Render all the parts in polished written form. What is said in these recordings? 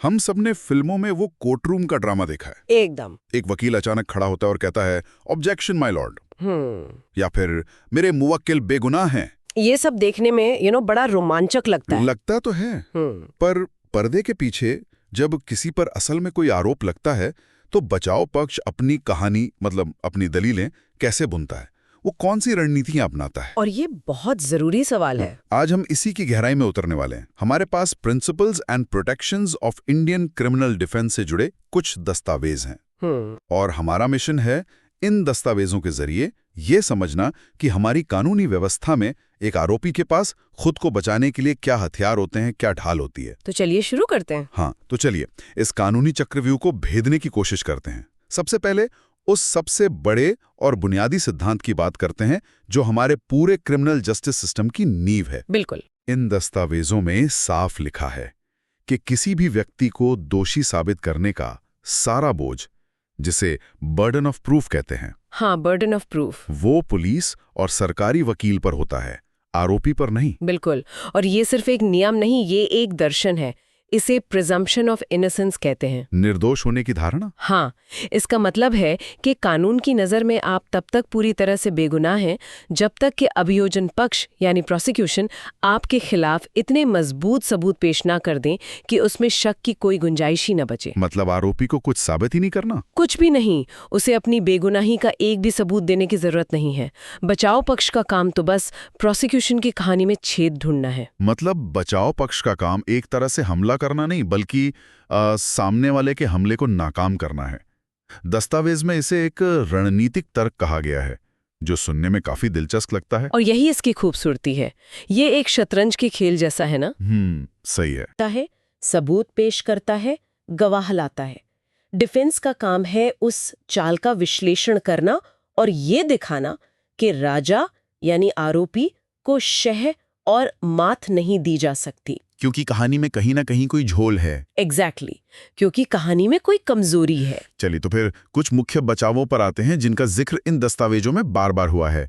हम सबने फिल्मों में वो कोर्टरूम का ड्रामा देखा है। एकदम। एक वकील अचानक खड़ा होता है और कहता है ऑब्जेक्शन माय लॉर्ड, या फिर मेरे मुवक्किल बेगुनाह हैं। ये सब देखने में बड़ा रोमांचक लगता है। लगता तो है, पर पर्दे के पीछे जब किसी पर असल में कोई आरोप लगता है तो बचाव पक्ष अपनी कहानी मतलब अपनी दलीलें कैसे बुनता है, वो कौन सी रणनीतियां अपनाता है। और ये बहुत जरूरी सवाल है। आज हम इसी की गहराई में उतरने वाले हैं। हमारे पास principles and protections of Indian criminal defence से जुड़े कुछ दस्तावेज हैं, और हमारा मिशन है इन दस्तावेजों के जरिए ये समझना कि हमारी कानूनी व्यवस्था में एक आरोपी के पास खुद को बचाने के लिए क्या हथियार होते हैं, क्या ढाल होती है। तो चलिए शुरू करते हैं। हाँ, तो चलिए इस कानूनी चक्रव्यूह को भेदने की कोशिश करते हैं। सबसे पहले उस सबसे बड़े और बुनियादी सिद्धांत की बात करते हैं जो हमारे पूरे क्रिमिनल जस्टिस सिस्टम की नींव है। बिल्कुल। इन दस्तावेजों में साफ लिखा है कि किसी भी व्यक्ति को दोषी साबित करने का सारा बोझ, जिसे बर्डन ऑफ प्रूफ कहते हैं, हाँ, बर्डन ऑफ प्रूफ, वो पुलिस और सरकारी वकील पर होता है, आरोपी पर नहीं। बिल्कुल। और ये सिर्फ एक नियम नहीं, ये एक दर्शन है। इसे प्रिजम्पशन ऑफ इनोसेंस कहते हैं, निर्दोष होने की धारणा। हाँ, इसका मतलब है कि कानून की नज़र में आप तब तक पूरी तरह से बेगुनाह हैं जब तक कि अभियोजन पक्ष यानी प्रोसिक्यूशन आपके खिलाफ इतने मजबूत सबूत पेश ना कर दें कि उसमें शक की कोई गुंजाइश ही न बचे। मतलब आरोपी को कुछ साबित ही नहीं करना। कुछ भी नहीं, उसे अपनी बेगुनाही का एक भी सबूत देने की जरूरत नहीं है। बचाव पक्ष का काम तो बस प्रोसिक्यूशन की कहानी में छेद ढूंढना है। मतलब बचाव पक्ष का काम एक तरह से हमला करना नहीं, बल्कि सामने वाले के हमले को नाकाम करना है। दस्तावेज में इसे एक रणनीतिक तर्क कहा गया है, जो सुनने में काफी दिलचस्प लगता है। और यही इसकी खूबसूरती है। ये एक शतरंज के खेल जैसा है ना। सही है। सबूत पेश करता है, गवाह लाता है। डिफेंस का काम है उस चाल का विश्लेषण करना और ये दिखाना कि राजा यानी आरोपी को शह और मात नहीं दी जा सकती, क्योंकि कहानी में कहीं ना कहीं कोई झोल है। एग्जैक्टली, क्योंकि कहानी में कोई कमजोरी है। चलिए तो फिर कुछ मुख्य बचावों पर आते हैं जिनका जिक्र इन दस्तावेजों में बार बार हुआ है।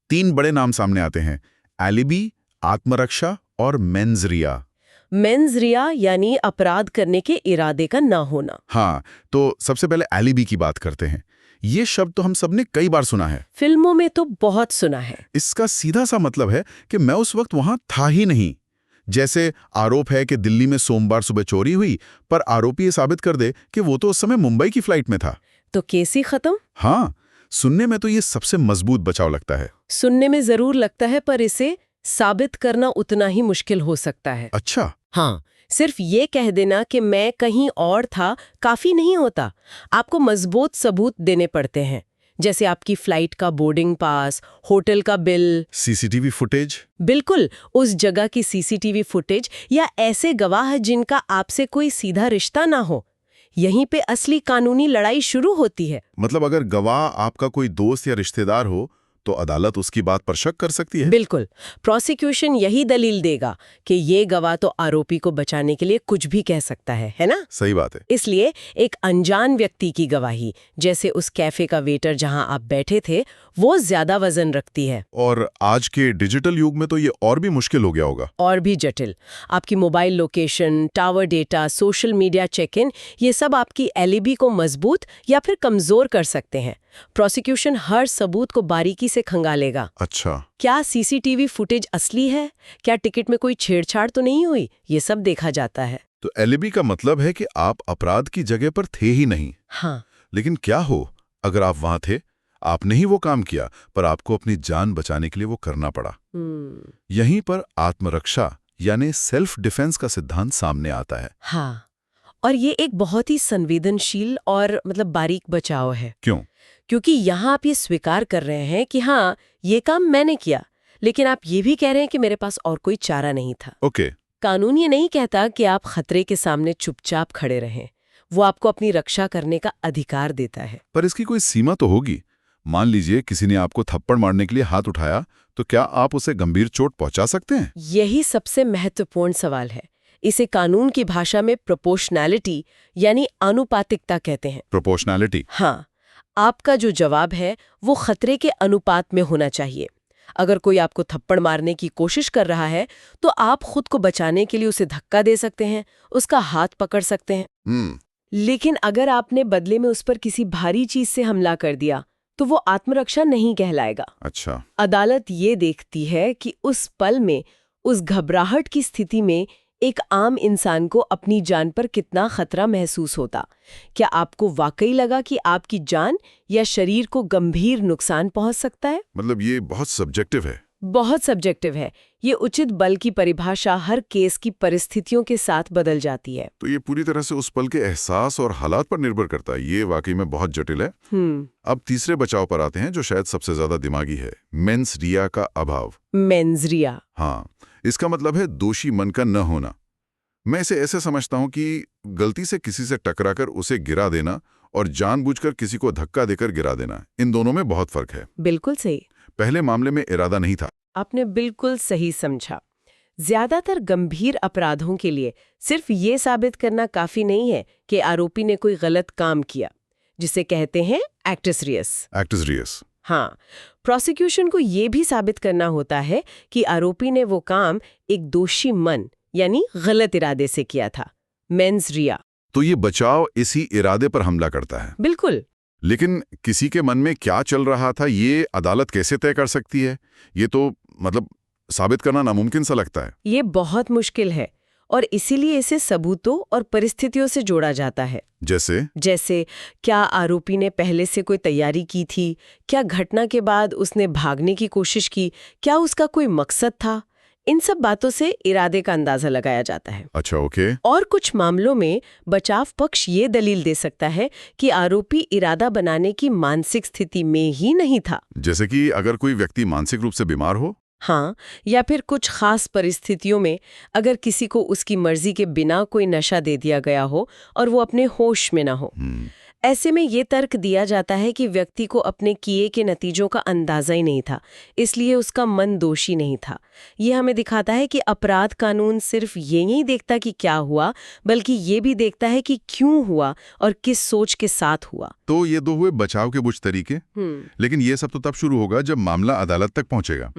3 बड़े नाम सामने आते हैं, एलिबी, आत्मरक्षा और मेंस रिया। मेंस रिया यानी अपराध करने के इरादे का ना होना। हाँ, तो सबसे पहले एलिबी की बात करते हैं। ये शब्द तो हम सबने कई बार सुना है, फिल्मों में तो बहुत सुना है। इसका सीधा सा मतलब है कि मैं उस वक्त वहां था ही नहीं। जैसे आरोप है कि दिल्ली में सोमवार सुबह चोरी हुई, पर आरोपी ये साबित कर दे कि वो तो उस समय मुंबई की फ्लाइट में था, तो केस ही खत्म। हाँ, सुनने में तो ये सबसे मजबूत बचाव लगता है। सुनने में जरूर लगता है, पर इसे साबित करना उतना ही मुश्किल हो सकता है। अच्छा। हाँ, सिर्फ ये कह देना कि मैं कहीं और था काफी नहीं होता। आपको मजबूत सबूत देने पड़ते हैं, जैसे आपकी फ्लाइट का बोर्डिंग पास, होटल का बिल, सीसीटीवी फुटेज। बिल्कुल, उस जगह की सीसीटीवी फुटेज या ऐसे गवाह जिनका आपसे कोई सीधा रिश्ता ना हो। यहीं पे असली कानूनी लड़ाई शुरू होती है। मतलब अगर गवाह आपका कोई दोस्त या रिश्तेदार हो तो अदालत उसकी बात पर शक कर सकती है। बिल्कुल, प्रोसिक्यूशन यही दलील देगा कि ये गवाह तो आरोपी को बचाने के लिए कुछ भी कह सकता है ना? सही बात है। इसलिए एक अनजान व्यक्ति की गवाही, जैसे उस कैफे का वेटर जहां आप बैठे थे, वो ज्यादा वजन रखती है। और आज के डिजिटल युग में तो ये और भी मुश्किल हो गया होगा। और भी जटिल। आपकी mobile location, tower data, social media check in, ये सब आपकी एलिबी को मजबूत या फिर कमजोर कर सकते हैं। प्रोसिक्यूशन हर सबूत को बारीकी से खंगालेगा। अच्छा। क्या सीसीटीवी फुटेज असली है? क्या टिकट में कोई छेड़छाड़ तो नहीं हुई? ये सब देखा जाता है। तो एलिबी का मतलब है कि आप अपराध की जगह पर थे ही नहीं। हाँ। लेकिन क्या हो अगर आप वहां थे, आपने ही वो काम किया, पर आपको अपनी जान बचाने के लिए वो करना पड़ा। यहीं पर आत्मरक्षा यानी सेल्फ डिफेंस का सिद्धांत सामने आता है। हाँ, और ये एक बहुत ही संवेदनशील और बारीक बचाव है। क्यों? क्योंकि यहाँ आप ये स्वीकार कर रहे हैं कि हाँ, ये काम मैंने किया, लेकिन आप ये भी कह रहे हैं कि मेरे पास और कोई चारा नहीं था। ओके। कानून ये नहीं कहता कि आप खतरे के सामने चुपचाप खड़े रहें। वो आपको अपनी रक्षा करने का अधिकार देता है। पर इसकी कोई सीमा तो होगी। मान लीजिए किसी ने आपको थप्पड़ मारने के लिए हाथ उठाया, तो क्या आप उसे गंभीर चोट पहुंचा सकते हैं? यही सबसे महत्वपूर्ण सवाल है। इसे कानून की भाषा में प्रोपोर्शनैलिटी यानी आनुपातिकता कहते हैं। प्रोपोर्शनैलिटी? हाँ, आपका जो जवाब है वो खतरे के अनुपात में होना चाहिए। अगर कोई आपको थप्पड़ मारने की कोशिश कर रहा है तो आप खुद को बचाने के लिए उसे धक्का दे सकते हैं, उसका हाथ पकड़ सकते हैं। लेकिन अगर आपने बदले में उस पर किसी भारी चीज से हमला कर दिया तो वो आत्मरक्षा नहीं कहलाएगा। अच्छा। अदालत ये देखती है कि उस पल में, उस घबराहट की स्थिति में एक आम इंसान को अपनी जान पर कितना खतरा महसूस होता। क्या आपको वाकई लगा कि आपकी जान या शरीर को गंभीर नुकसान पहुंच सकता है? मतलब ये बहुत सब्जेक्टिव है। बहुत सब्जेक्टिव है। ये उचित बल की परिभाषा हर केस की परिस्थितियों के साथ बदल जाती है। तो ये पूरी तरह से उस पल के एहसास और हालात पर निर्भर करता है। ये वाकई में बहुत जटिल है। अब तीसरे बचाव पर आते हैं जो शायद सबसे ज्यादा दिमागी है, मेंस रिया का अभाव। मेंस रिया। हाँ, इसका मतलब है दोषी मन का न होना। मैं इसे ऐसे समझता हूं कि गलती से किसी से टकराकर उसे गिरा देना और जानबूझकर किसी को धक्का देकर गिरा देना, इन दोनों में बहुत फर्क है। बिल्कुल सही। पहले मामले में इरादा नहीं था। आपने बिल्कुल सही समझा। ज्यादातर गंभीर अपराधों के लिए सिर्फ ये साबित करना काफी नहीं है कि आरोपी ने कोई गलत काम किया, जिसे कहते हैं एक्टस रियस। एक्टस रियस। हाँ, प्रोसिक्यूशन को ये भी साबित करना होता है कि आरोपी ने वो काम एक दोषी मन यानी गलत इरादे से किया था, मेंस रिया। तो ये बचाव इसी इरादे पर हमला करता है। बिल्कुल। लेकिन किसी के मन में क्या चल रहा था ये अदालत कैसे तय कर सकती है? ये तो मतलब साबित करना नामुमकिन सा लगता है। ये बहुत मुश्किल है और इसीलिए इसे सबूतों और परिस्थितियों से जोड़ा जाता है। जैसे क्या आरोपी ने पहले से कोई तैयारी की थी? क्या घटना के बाद उसने भागने की कोशिश की? क्या उसका कोई मकसद था? इन सब बातों से इरादे का अंदाजा लगाया जाता है। अच्छा, ओके। और कुछ मामलों में बचाव पक्ष ये दलील दे सकता है कि आरोपी इरादा बनाने की मानसिक स्थिति में ही नहीं था। जैसे कि अगर कोई व्यक्ति मानसिक रूप से बीमार हो। हाँ, या फिर कुछ खास परिस्थितियों में अगर किसी को उसकी मर्जी के बिना कोई नशा दे दिया गया हो और वो अपने होश में ना हो। ऐसे में ये तर्क दिया जाता है कि व्यक्ति को अपने किए के नतीजों का अंदाजा ही नहीं था, इसलिए उसका मन दोषी नहीं था। ये हमें दिखाता है कि अपराध कानून सिर्फ ये नहीं देखता कि क्या हुआ, बल्कि ये भी देखता है कि क्यों हुआ और किस सोच के साथ हुआ। तो ये दो हुए बचाव के कुछ तरीके। लेकिन ये सब तो तब शुरू होगा जब मामला अदालत तक पहुंचेगा।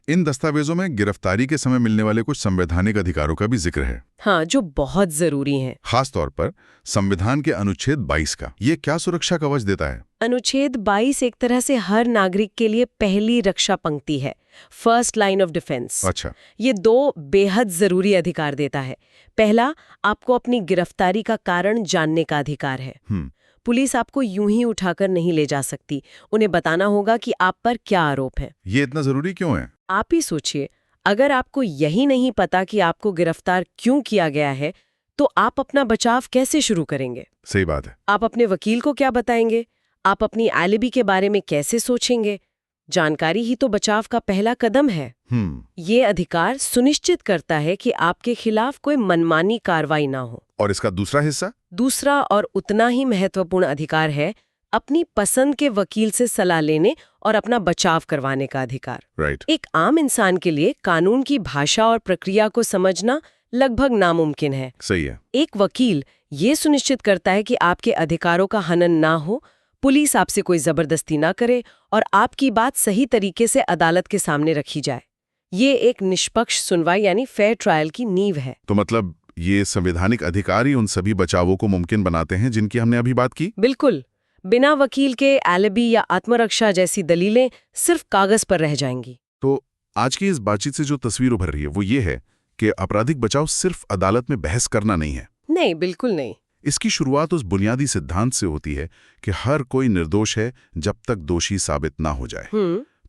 इन दस्तावेजों में गिरफ्तारी के समय मिलने वाले कुछ संवैधानिक अधिकारों का भी जिक्र है। हाँ, जो बहुत जरूरी हैं। खास तौर पर संविधान के अनुच्छेद 22 का। ये क्या सुरक्षा कवच देता है? अनुच्छेद 22 एक तरह से हर नागरिक के लिए पहली रक्षा पंक्ति है, फर्स्ट लाइन ऑफ डिफेंस। अच्छा। ये दो बेहद जरूरी अधिकार देता है। पहला, आपको अपनी गिरफ्तारी का कारण जानने का अधिकार है। पुलिस आपको यूं ही उठाकर नहीं ले जा सकती, उन्हें बताना होगा कि आप पर क्या आरोप है। ये इतना जरूरी क्यों है? आप ही सोचिए, अगर आपको यही नहीं पता कि आपको गिरफ्तार क्यों किया गया है, तो आप अपना बचाव कैसे शुरू करेंगे? सही बात है। आप अपने वकील को क्या बताएंगे? आप अपनी एलिबी के बारे में कैसे सोचेंगे? जानकारी ही तो बचाव का पहला कदम है। ये अधिकार सुनिश्चित करता है कि आपके खिलाफ कोई मनमानी कार्रवाई ना हो। और इसका दूसरा हिस्सा? दूसरा और उतना ही महत्वपूर्ण अधिकार है अपनी पसंद के वकील से सलाह लेने और अपना बचाव करवाने का अधिकार। राइट। एक आम इंसान के लिए कानून की भाषा और प्रक्रिया को समझना लगभग नामुमकिन है। सही है। एक वकील ये सुनिश्चित करता है कि आपके अधिकारों का हनन ना हो, पुलिस आपसे कोई जबरदस्ती ना करे और आपकी बात सही तरीके से अदालत के सामने रखी जाए। ये एक निष्पक्ष सुनवाई यानी फेयर ट्रायल की नींव है। तो मतलब ये संवैधानिक अधिकार ही उन सभी बचावों को मुमकिन बनाते हैं जिनकी हमने अभी बात की? बिल्कुल। बिना वकील के एलिबी या आत्मरक्षा जैसी दलीलें सिर्फ कागज पर रह जाएंगी। तो आज की इस बातचीत से जो तस्वीर उभर रही है वो ये है कि आपराधिक बचाव सिर्फ अदालत में बहस करना नहीं है। नहीं, बिल्कुल नहीं। इसकी शुरुआत उस बुनियादी सिद्धांत से होती है कि हर कोई निर्दोष है जब तक दोषी साबित ना हो जाए।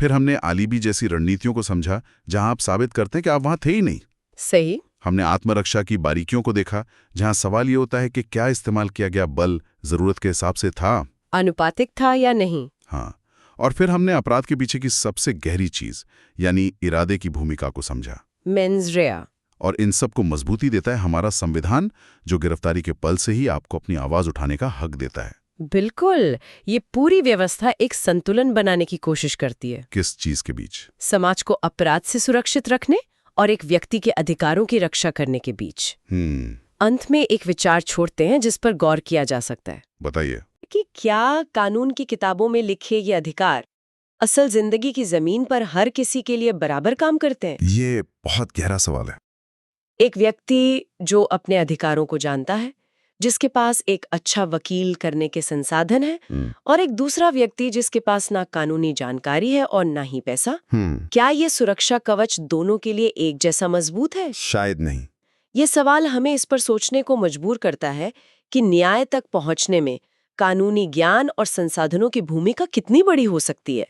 फिर हमने आलिबी जैसी रणनीतियों को समझा जहां आप साबित करते हैं कि आप वहां थे ही नहीं। सही। हमने आत्मरक्षा की बारीकियों को देखा जहां सवाल ये होता है कि क्या इस्तेमाल किया गया बल जरूरत के हिसाब से था, अनुपातिक था या नहीं। हाँ, और फिर हमने अपराध के पीछे की सबसे गहरी चीज यानी इरादे की भूमिका को समझा, मेंस रिया। और इन सब को मजबूती देता है हमारा संविधान, जो गिरफ्तारी के पल से ही आपको अपनी आवाज उठाने का हक देता है। बिल्कुल। ये पूरी व्यवस्था एक संतुलन बनाने की कोशिश करती है। किस चीज के बीच? समाज को अपराध से सुरक्षित रखने और एक व्यक्ति के अधिकारों की रक्षा करने के बीच। अंत में एक विचार छोड़ते हैं जिस पर गौर किया जा सकता है। बताइए। कि क्या कानून की किताबों में लिखे ये अधिकार असल जिंदगी की जमीन पर हर किसी के लिए बराबर काम करते हैं? ये बहुत गहरा सवाल है। एक व्यक्ति जो अपने अधिकारों को जानता है, जिसके पास एक अच्छा वकील करने के संसाधन है, और एक दूसरा व्यक्ति जिसके पास ना कानूनी जानकारी है और ना ही पैसा, क्या ये सुरक्षा कवच दोनों के लिए एक जैसा मजबूत है? शायद नहीं। ये सवाल हमें इस पर सोचने को मजबूर करता है कि न्याय तक पहुंचने में कानूनी ज्ञान और संसाधनों की भूमिका कितनी बड़ी हो सकती है।